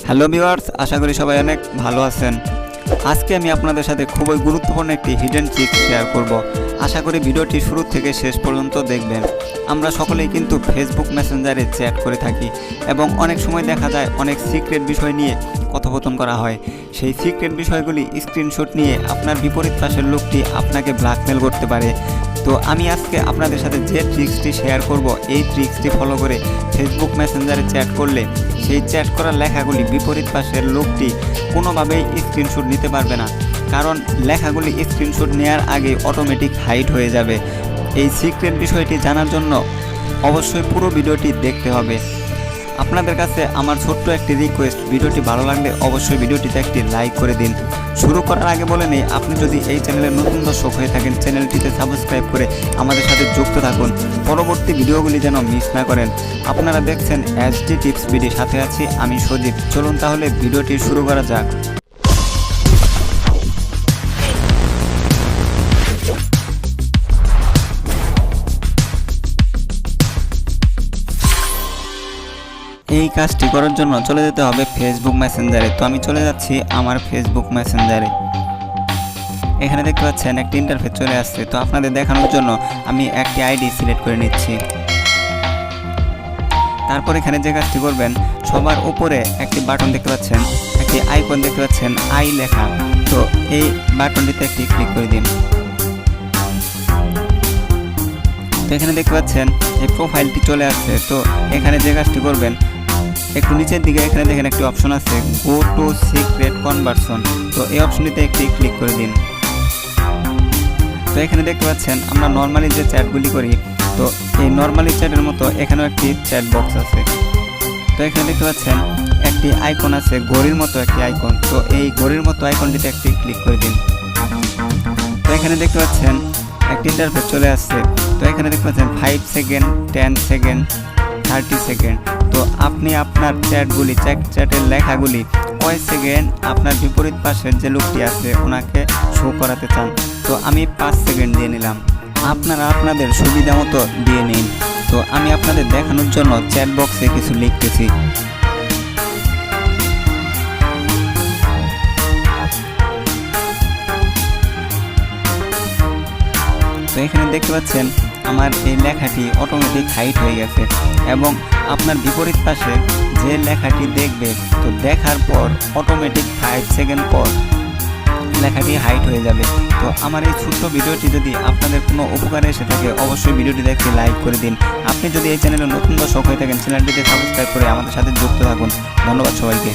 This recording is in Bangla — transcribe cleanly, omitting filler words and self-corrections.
হ্যালো ভিউয়ার্স, আশা করি সবাই অনেক ভালো আছেন। আজকে আমি আপনাদের সাথে খুবই গুরুত্বপূর্ণ একটি হিডেন ট্রিক শেয়ার করব। আশা করি ভিডিওটি শুরু থেকে শেষ পর্যন্ত দেখবেন। আমরা সকলেই কিন্তু ফেসবুক মেসেঞ্জারে চ্যাট করে থাকি এবং অনেক সময় দেখা যায় অনেক সিক্রেট বিষয় নিয়ে কথোপকথন করা হয়। সেই সিক্রেট বিষয়গুলি স্ক্রিনশট নিয়ে আপনার বিপরীত পাশের লোকটি আপনাকে ব্ল্যাকমেল করতে পারে। তো আমি আজকে আপনাদের সাথে যে ট্রিক্সটি শেয়ার করব, এই ট্রিক্সটি ফলো করে ফেসবুক মেসেঞ্জারে চ্যাট করলে সেই চ্যাট করার লেখাগুলি বিপরীত পাশের লোকটি কোনোভাবেই স্ক্রিনশট নিতে পারবে না, কারণ লেখাগুলি স্ক্রিনশট নেওয়ার আগে অটোমেটিক হাইড হয়ে যাবে। এই সিক্রেট বিষয়টি জানার জন্য অবশ্যই পুরো ভিডিওটি দেখতে হবে। আপনাদের কাছে আমার ছোট্ট একটি রিকোয়েস্ট, ভিডিওটি ভালো লাগলে অবশ্যই ভিডিওটিতে একটি লাইক করে দিন। শুরু করার আগে বলে নেই, আপনি যদি এই চ্যানেলের নতুন দর্শক হয়ে থাকেন, চ্যানেলটিতে সাবস্ক্রাইব করে আমাদের সাথে যুক্ত থাকুন, পরবর্তী ভিডিওগুলি যেন মিস না করেন। আপনারা দেখছেন HD টিপস বিডি, সাথে আছি আমি সজীব। চলুন তাহলে ভিডিওটি শুরু করা যাক। এই কাজটি করার জন্য চলে যেতে হবে ফেসবুক মেসেঞ্জারে। তো আমি চলে যাচ্ছি আমার ফেসবুক মেসেঞ্জারে। এখানে দেখতে পাচ্ছেন একটি ইন্টারফেস চলে আসছে। তো আপনাদের দেখানোর জন্য আমি একটি আইডি সিলেক্ট করে নিচ্ছি। তারপর এখানে যে কাজটি করবেন, সবার উপরে একটি বাটন দেখতে পাচ্ছেন, একটি আইকন দেখতে পাচ্ছেন আই লেখা। তো এই বাটনটিতে একটি ক্লিক করে দিন। তো এখানে দেখতে পাচ্ছেন এই প্রোফাইলটি চলে আসছে। তো এখানে যে কাজটি করবেন, একটু নিচের দিকে এখানে দেখেন একটি অপশন আছে, গো টু সিক্রেট কনভারসন। তো এই অপশনটিতে একটি ক্লিক করে দিন। তো এখানে দেখতে পাচ্ছেন আমরা নর্মালি যে চ্যাটগুলি করি, তো এই নর্মালি চ্যাটের মতো এখানেও একটি চ্যাট বক্স আছে। তো এখানে দেখতে পাচ্ছেন একটি আইকন আছে, ঘড়ির মতো একটি আইকন। তো এই ঘড়ির মতো আইকনটিতে একটি ক্লিক করে দিন। তো এখানে দেখতে পাচ্ছেন একটি ইন্টারফেস চলে আসছে। তো এখানে দেখতে পাচ্ছেন 5 সেকেন্ড, 10 সেকেন্ড, 30 সেকেন্ড। তো আপনি আপনার চ্যাটের লেখাগুলি কয় সেকেন্ড আপনার বিপরীত পাশের যে লোকটি আছে ওনাকে শো করাতে চান। তো আমি 5 সেকেন্ড দিয়ে নিলাম। আপনারা আপনাদের সুবিধা মতো দিয়ে নিন। তো আমি আপনাদের দেখানোর জন্য চ্যাট বক্সে কিছু লিখতেছি। তো এখানে দেখতে পাচ্ছেন আমার এই লেখাটি অটোমেটিক হাইড হয়ে গেছে এবং আপনার বিপরীত পাশে যে লেখাটি দেখবে, তো দেখার পর অটোমেটিক 5 সেকেন্ড পর লেখাটি হাইড হয়ে যাবে। তো আমার এই ছোট্ট ভিডিওটি যদি আপনাদের কোনো উপকারে এসে থাকে, অবশ্যই ভিডিওটি দেখতে লাইক করে দিন। আপনি যদি এই চ্যানেলে নতুন দর্শক হয়ে থাকেন, চ্যানেলটিতে সাবস্ক্রাইব করে আমাদের সাথে যুক্ত থাকুন। ধন্যবাদ সবাইকে।